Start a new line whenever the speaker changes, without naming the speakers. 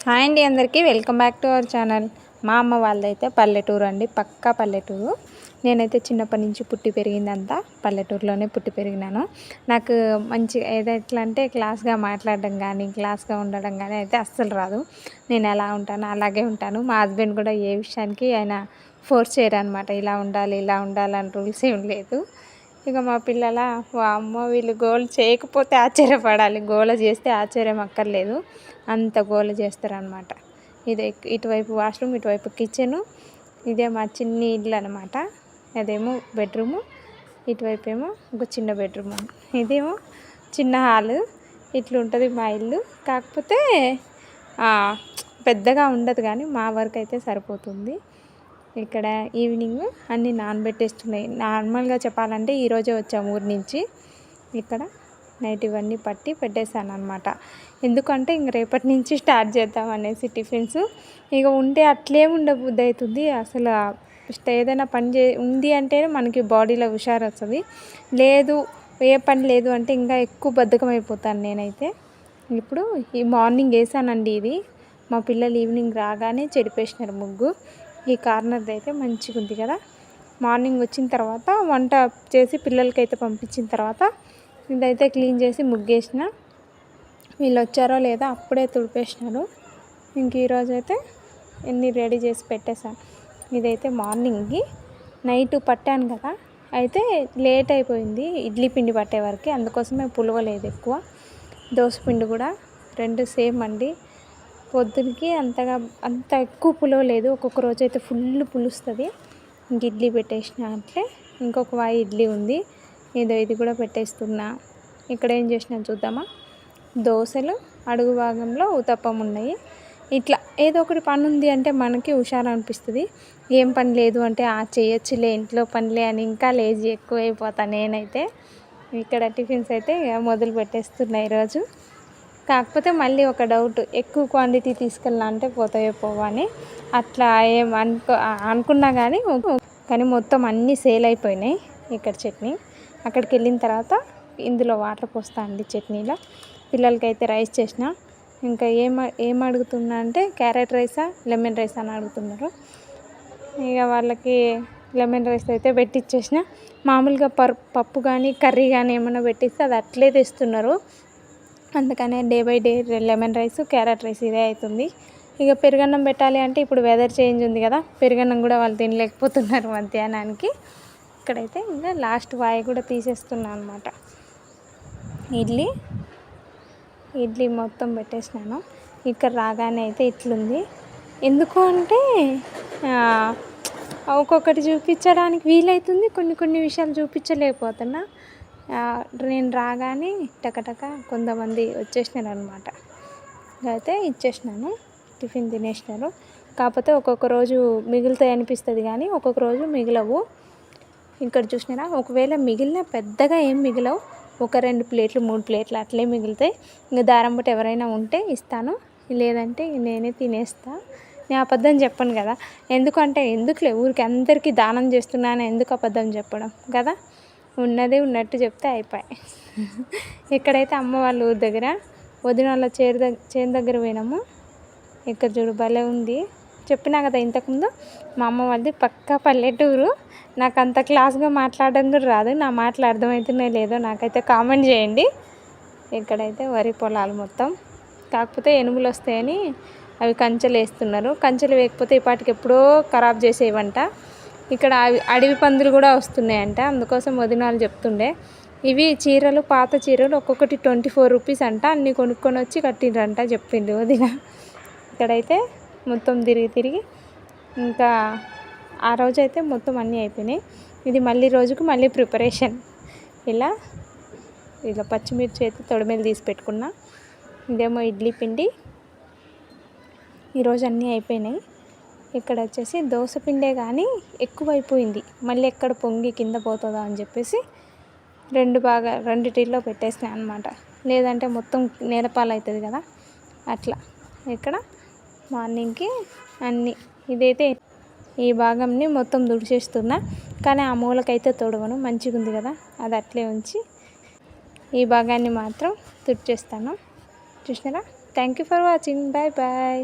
Hi అండి, అందరికీ welcome back to our channel. మా అమ్మ వాళ్ళైతే పల్లెటూరు అండి, పక్కా పల్లెటూరు. నేనైతే చిన్నప్పటి నుంచి పుట్టి పెరిగిందంతా పల్లెటూరులోనే పుట్టి పెరిగినాను. నాకు మంచి ఎట్లా అంటే క్లాస్గా మాట్లాడడం కానీ క్లాస్గా ఉండడం కానీ అయితే అస్సలు రాదు. నేను ఎలా ఉంటానో అలాగే ఉంటాను. మా హస్బెండ్ కూడా ఏ విషయానికి ఆయన ఫోర్స్ చేయరనమాట. ఇలా ఉండాలని రూల్స్ ఏం లేదు. ఇక మా పిల్లల అమ్మ వీళ్ళు గోల్ చేయకపోతే ఆశ్చర్యపడాలి, గోల చేస్తే ఆశ్చర్యం అక్కర్లేదు, అంత గోల చేస్తారనమాట. ఇదే ఇటువైపు వాష్రూమ్, ఇటువైపు కిచెను, ఇదే మా చిన్ని ఇల్లు అనమాట. అదేమో బెడ్రూము, ఇటువైపు ఏమో ఒక చిన్న బెడ్రూమ్, ఇదేమో చిన్న హాలు. ఇట్లా ఉంటుంది మా ఇల్లు. కాకపోతే పెద్దగా ఉండదు కానీ మా వరకు అయితే సరిపోతుంది. ఇక్కడ ఈవినింగ్ అన్నీ నానబెట్టేస్తున్నాయి. నార్మల్గా చెప్పాలంటే ఈరోజే వచ్చాము ఊరి నుంచి. ఇక్కడ నైట్ ఇవన్నీ పట్టి పెట్టేశాను అనమాట. ఎందుకంటే ఇంక రేపటి నుంచి స్టార్ట్ చేద్దాం అనేసి టిఫిన్స్. ఇక ఉంటే అట్లే ఉండబుద్ధి అవుతుంది. అసలు ఏదైనా పని ఉంది అంటే మనకి బాడీలో హుషారు వస్తుంది. లేదు, ఏ పని లేదు అంటే ఇంకా ఎక్కువ బద్ధకం అయిపోతాను నేనైతే. ఇప్పుడు ఈ మార్నింగ్ వేసానండి. ఇది మా పిల్లలు ఈవినింగ్ రాగానే చెడిపేసినారు ముగ్గు. ఈ కార్నర్ది అయితే మంచిగా ఉంది కదా. మార్నింగ్ వచ్చిన తర్వాత వంట చేసి పిల్లలకైతే పంపించిన తర్వాత ఇదైతే క్లీన్ చేసి ముగ్గేసిన. వీళ్ళు వచ్చారో లేదో అప్పుడే తుడిపేసినారు. ఇంక ఈరోజు అయితే ఎన్ని రెడీ చేసి పెట్టేశాను. ఇదైతే మార్నింగ్కి. నైట్ పట్టాను కదా, అయితే లేట్ అయిపోయింది ఇడ్లీ పిండి పట్టే వరకు. అందుకోసమే పులవలేదు ఎక్కువ. దోశ పిండి కూడా రెండు సేమ్ అండి. పొద్దునకి అంత ఎక్కువ పులవలేదు. ఒక్కొక్క రోజు అయితే ఫుల్ పులుస్తుంది. ఇంక ఇడ్లీ పెట్టేసిన అట్లే. ఇంకొక వాయి ఇడ్లీ ఉంది, ఇది కూడా పెట్టేస్తున్నా. ఇక్కడ ఏం చేసినా చూద్దామా. దోశలు, అడుగు భాగంలో ఉతప్పం ఉన్నాయి. ఇట్లా ఏదో ఒకటి పని ఉంది అంటే మనకి హుషారు అనిపిస్తుంది. ఏం పని లేదు అంటే చేయొచ్చులే, ఇంట్లో పనిలే అని ఇంకా లేజీ ఎక్కువ అయిపోతాను నేనైతే. ఇక్కడ టిఫిన్స్ అయితే మొదలు పెట్టేస్తున్నాయి ఈరోజు. కాకపోతే మళ్ళీ ఒక డౌట్, ఎక్కువ క్వాంటిటీ తీసుకెళ్ళా అంటే పోతాయో పోవని అట్లా ఏం అనుకున్నా కానీ మొత్తం అన్నీ సేల్ అయిపోయినాయి. ఇక్కడ చట్నీ అక్కడికి వెళ్ళిన తర్వాత ఇందులో వాటర్ పోస్తా అండి చట్నీలో. పిల్లలకైతే రైస్ చేసిన. ఇంకా ఏం అడుగుతున్నా అంటే క్యారెట్ రైసా లెమన్ రైస్ అని అడుగుతున్నారు. ఇక వాళ్ళకి లెమన్ రైస్ అయితే పెట్టిచ్చేసిన. మామూలుగా పప్పు కానీ కర్రీ కానీ ఏమైనా పెట్టిస్తే అది అట్లే తెస్తున్నారు. అందుకనే day by day lemon rice, carrot rice ఇదే అవుతుంది. ఇక పెరుగన్నం పెట్టాలి అంటే ఇప్పుడు వెదర్ చేంజ్ ఉంది కదా, పెరుగన్నం కూడా వాళ్ళు తినలేకపోతున్నారు మధ్యాహ్నానికి. ఇక్కడైతే ఇంకా లాస్ట్ వాయి కూడా తీసేస్తున్నాను అనమాట. ఇడ్లీ మొత్తం పెట్టేసినాను. ఇక్కడ రాగానే అయితే ఇట్లుంది. ఎందుకు అంటే ఒక్కొక్కటి చూపించడానికి వీలవుతుంది, కొన్ని విషయాలు చూపించలేకపోతున్నా. నేను రాగానే టకటక కొంతమంది వచ్చేసినారు అనమాట. అయితే ఇచ్చేసినాను, టిఫిన్ తినేసినారు. కాకపోతే ఒక్కొక్క రోజు మిగులుతాయి అనిపిస్తుంది కానీ ఒక్కొక్క రోజు మిగలవు. ఇక్కడ చూసినారా, ఒకవేళ మిగిలిన పెద్దగా ఏం మిగలవు, ఒక 2 ప్లేట్లు 3 ప్లేట్లు అట్లే మిగులుతాయి. ఇంకా దారం బట్టి ఎవరైనా ఉంటే ఇస్తాను, లేదంటే నేనే తినేస్తా. నేను అబద్ధం చెప్పను కదా. ఎందుకులే ఊరికి అందరికీ దానం చేస్తున్నాను, ఎందుకు అబద్ధం చెప్పడం కదా. ఉన్నదే ఉన్నట్టు చెప్తే అయిపోయాయి. ఇక్కడైతే అమ్మ వాళ్ళ ఊరి దగ్గర వదిన వాళ్ళ చేను దగ్గర పోయినాము. ఇక్కడ చూడు భలే ఉంది. చెప్పినా కదా ఇంతకుముందు, మా అమ్మ వాళ్ళది పక్కా పల్లెటూరు. నాకు అంత క్లాస్గా మాట్లాడడం కూడా రాదు. నా మాటలు అర్థమవుతున్నాయో లేదో నాకైతే కామెంట్ చేయండి. ఇక్కడైతే వరి పొలాలు మొత్తం. కాకపోతే ఎనుములు వస్తాయని అవి కంచెలు వేస్తున్నారు. కంచెలు వేయకపోతే ఈ పాటికి ఎప్పుడో ఖరాబ్ చేసేవంట. ఇక్కడ అడవి పందులు కూడా వస్తున్నాయంట, అందుకోసం వదినాలు చెప్తుండే. ఇవి చీరలు, పాత చీరలు ఒక్కొక్కటి 24 రూపీస్ అంట. అన్నీ కొనుక్కొని వచ్చి కట్టిండ్రంట చెప్పిండు వదిన. ఇక్కడైతే మొత్తం తిరిగి ఇంకా ఆ రోజు అయితే మొత్తం అన్నీ అయిపోయినాయి. ఇది మళ్ళీ రోజుకు మళ్ళీ ప్రిపరేషన్. ఇలా పచ్చిమిర్చి అయితే తొడిమేలు తీసి పెట్టుకున్నా. ఇదేమో ఇడ్లీ పిండి. ఈరోజు అన్నీ అయిపోయినాయి. ఇక్కడ వచ్చేసి దోశ పిండే కానీ ఎక్కువైపోయింది, మళ్ళీ ఎక్కడ పొంగి కింద పోతుందో అని చెప్పేసి రెండిటిలో పెట్టేసినా అనమాట. లేదంటే మొత్తం నేలపాలు అవుతుంది కదా అట్లా. ఇక్కడ మార్నింగ్కి అన్నీ ఇదైతే ఈ భాగంని మొత్తం తుడిచేస్తున్నా, కానీ ఆ మూలకైతే తొడవను. మంచిగా ఉంది కదా, అది అట్లే ఉంచి ఈ భాగాన్ని మాత్రం తుడిచేస్తాను. చూసినారా, thank you for watching. Bye bye.